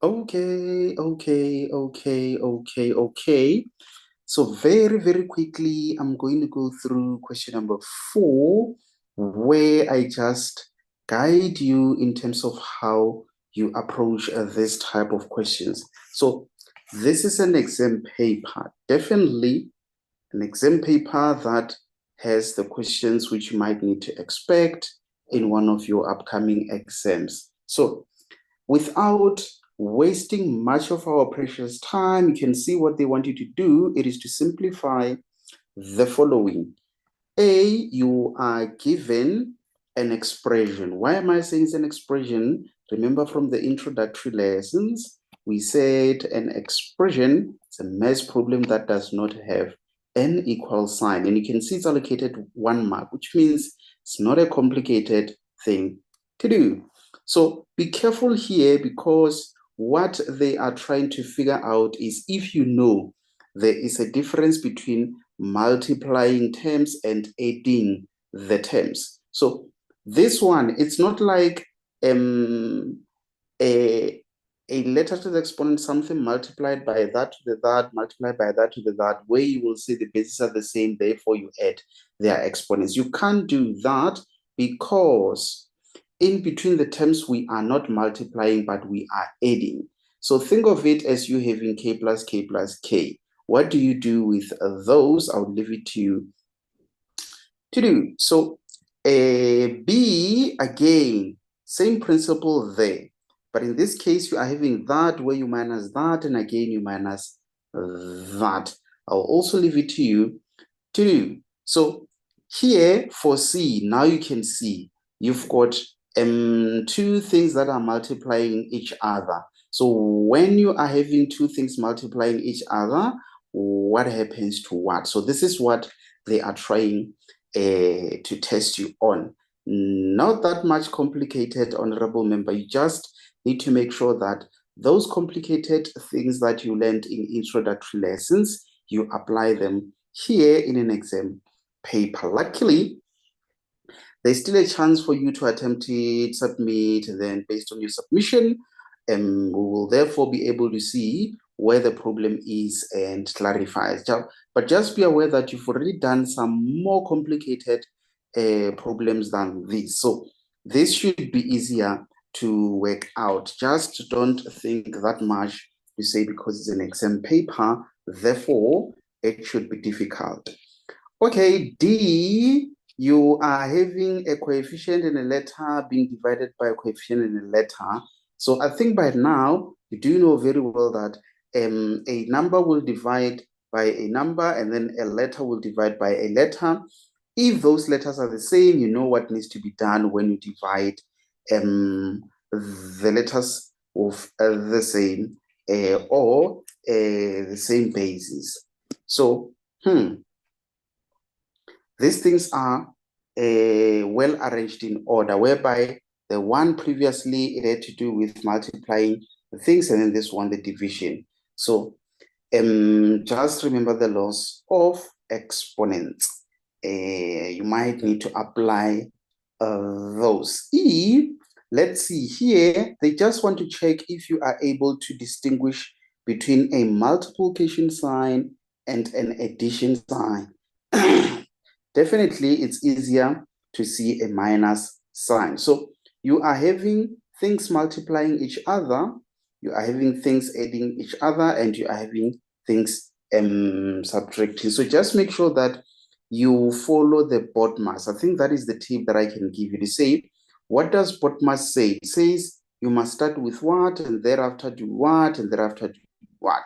Okay. So very quickly, I'm going to go through question number 4, where I just guide you in terms of how you approach this type of questions. So this is an exam paper, definitely an exam paper that has the questions which you might need to expect in one of your upcoming exams. So without wasting much of our precious time, you can see what they want you to do. It is to simplify the following. A, you are given an expression. Why am I saying it's an expression? Remember from the introductory lessons, we said an expression is a math problem that does not have an equal sign. And you can see it's allocated 1 mark, which means it's not a complicated thing to do. So be careful here, because what they are trying to figure out is if you know there is a difference between multiplying terms and adding the terms. So this one, it's not like a letter to the exponent, something multiplied by that to the that, multiplied by that to the that, where you will see the bases are the same, therefore you add their exponents. You can't do that because in between the terms, we are not multiplying, but we are adding. So think of it as you having k plus k plus k. What do you do with those? I'll leave it to you to do. So B, again, same principle there. But in this case, you are having that where you minus that, and again, you minus that. I'll also leave it to you to do. So here for C, now you can see you've got 2 things that are multiplying each other. So when you are having 2 things multiplying each other, what happens to what? So this is what they are trying to test you on. Not that much complicated, honorable member. You just need to make sure that those complicated things that you learned in introductory lessons, you apply them here in an exam paper. Luckily, there's still a chance for you to attempt it, submit, and then based on your submission, we will therefore be able to see where the problem is and clarify. But just be aware that you've already done some more complicated problems than this. So this should be easier to work out. Just don't think that much. You say because it's an exam paper, therefore it should be difficult. Okay, D, you are having a coefficient in a letter being divided by a coefficient in a letter. So I think by now, you do know very well that a number will divide by a number, and then a letter will divide by a letter. If those letters are the same, you know what needs to be done when you divide the letters of the same or the same basis. So, these things are well arranged in order, whereby the one previously it had to do with multiplying the things, and then this one, the division. So just remember the laws of exponents. You might need to apply those. E, let's see here, they just want to check if you are able to distinguish between a multiplication sign and an addition sign. Definitely, it's easier to see a minus sign. So you are having things multiplying each other, you are having things adding each other, and you are having things subtracting. So just make sure that you follow the BODMAS. I think that is the tip that I can give you to say, what does BODMAS say? It says you must start with what, and thereafter do what, and thereafter do what.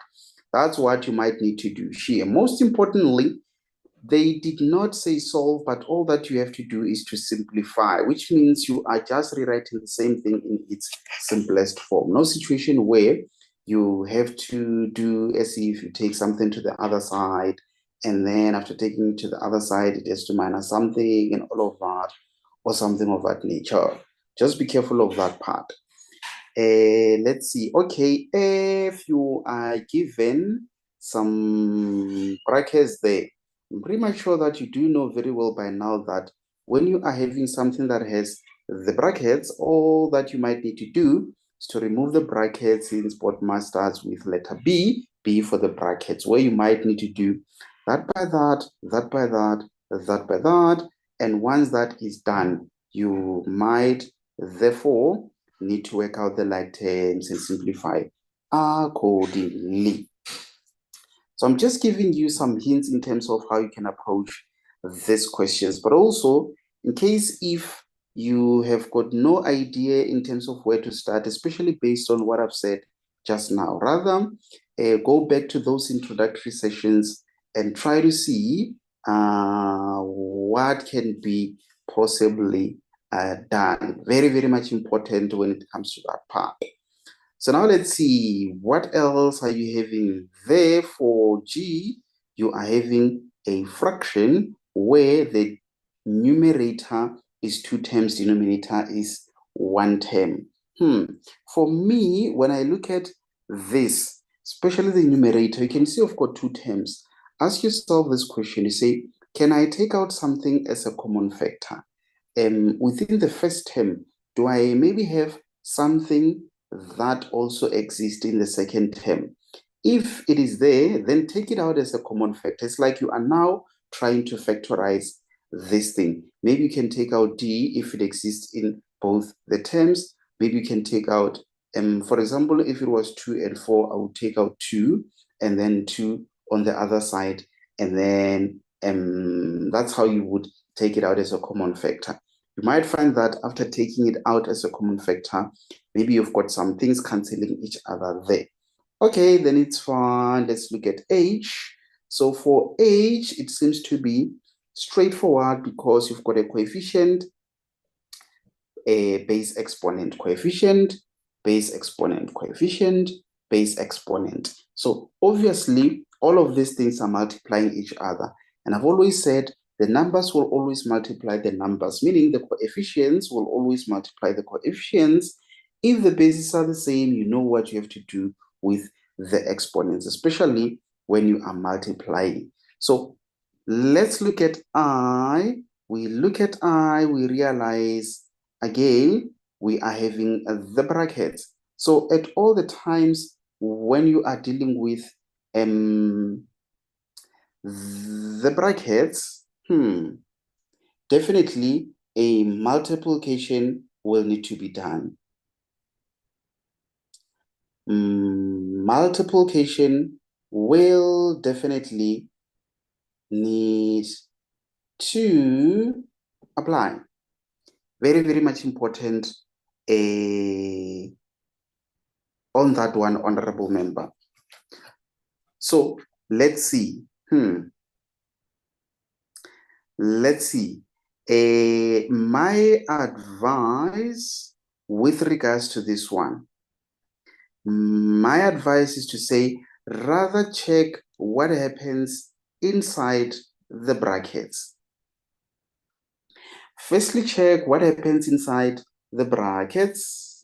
That's what you might need to do here. Most importantly, they did not say solve, but all that you have to do is to simplify, which means you are just rewriting the same thing in its simplest form. No situation where you have to do as if you take something to the other side, and then after taking it to the other side, it has to minus something and all of that, or something of that nature. Just be careful of that part. Let's see. Okay, if you are given some brackets there, I'm pretty much sure that you do know very well by now that when you are having something that has the brackets, all that you might need to do is to remove the brackets since Bodmer starts with letter B, B for the brackets, where you might need to do that by that, that by that, that by that. And once that is done, you might therefore need to work out the like terms and simplify accordingly. So I'm just giving you some hints in terms of how you can approach these questions, but also in case if you have got no idea in terms of where to start, especially based on what I've said just now, rather go back to those introductory sessions and try to see what can be possibly done. Very, very much important when it comes to that part. So now let's see, what else are you having there for G? You are having a fraction where the numerator is 2 terms, denominator is 1 term. For me, when I look at this, especially the numerator, you can see I've got 2 terms. Ask yourself this question, you say, can I take out something as a common factor? Within the first term, do I maybe have something that also exists in the second term? If it is there, then take it out as a common factor. It's like you are now trying to factorize this thing. Maybe you can take out D if it exists in both the terms. Maybe you can take out, for example, if it was 2 and 4, I would take out 2 and then 2 on the other side. And then that's how you would take it out as a common factor. You might find that after taking it out as a common factor, maybe you've got some things canceling each other there. Okay, then it's fine. Let's look at H. So for H, it seems to be straightforward because you've got a coefficient, a base exponent, coefficient, base exponent, coefficient, base exponent. So obviously, all of these things are multiplying each other. And I've always said the numbers will always multiply the numbers, meaning the coefficients will always multiply the coefficients. If the bases are the same, you know what you have to do with the exponents, especially when you are multiplying. So let's look at I. We look at I, we realize again, we are having the brackets. So at all the times when you are dealing with the brackets, definitely a multiplication will need to be done. Multiplication will definitely need to apply. Very, very much important on that one, honorable member. So let's see. Let's see. My advice with regards to this one, my advice is to say, rather check what happens inside the brackets. Firstly, check what happens inside the brackets.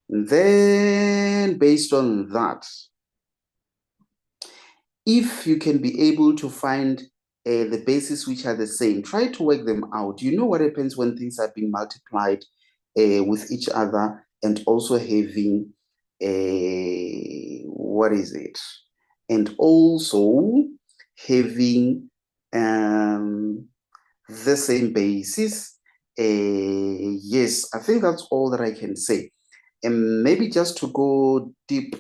Then, based on that, if you can be able to find the bases which are the same, try to work them out. You know what happens when things are being multiplied with each other and also having what is it? And also having the same basis. Yes, I think that's all that I can say. And maybe just to go deep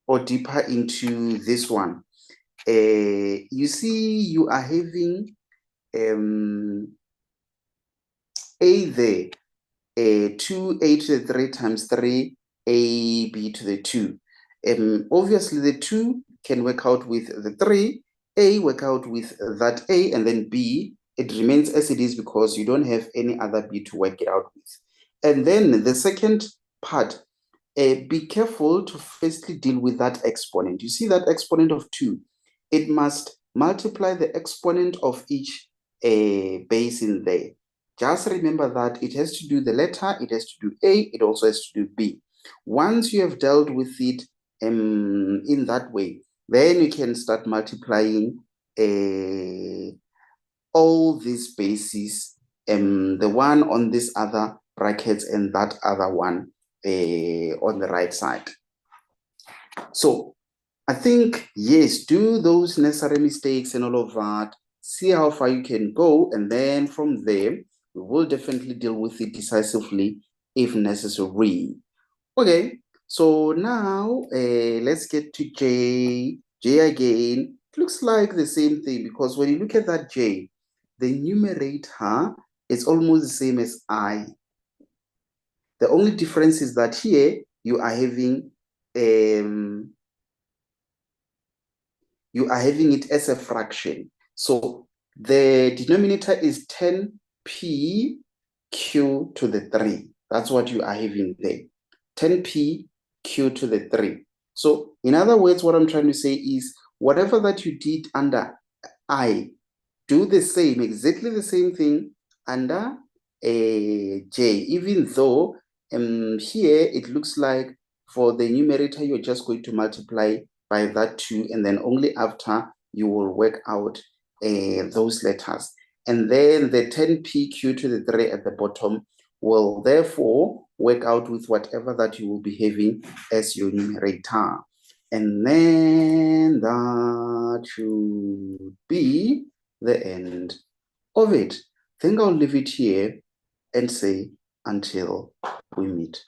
or deeper into this one, you see you are having A there, 2a to the 3 times 3, ab to the 2. Obviously, the 2 can work out with the 3, a work out with that a, and then b, it remains as it is because you don't have any other b to work it out with. And then the second part, be careful to firstly deal with that exponent. You see that exponent of 2, it must multiply the exponent of each base in there. Just remember that it has to do the letter, it has to do A, it also has to do B. Once you have dealt with it in that way, then you can start multiplying all these bases, the one on this other brackets and that other one on the right side. So I think, yes, do those necessary mistakes and all of that. See how far you can go. And then from there, we will definitely deal with it decisively if necessary. Okay, so now let's get to J. J again. It looks like the same thing because when you look at that J, the numerator is almost the same as I. The only difference is that here you are having it as a fraction. So the denominator is 10p q to the 3. That's what you are having there. 10p q to the 3. So in other words, what I'm trying to say is whatever that you did under I, do the same, exactly the same thing under a j, even though here it looks like for the numerator, you're just going to multiply by that 2, and then only after you will work out those letters. And then the 10pq to the 3 at the bottom will therefore work out with whatever that you will be having as your numerator. And then that should be the end of it. I think I'll leave it here and say until we meet.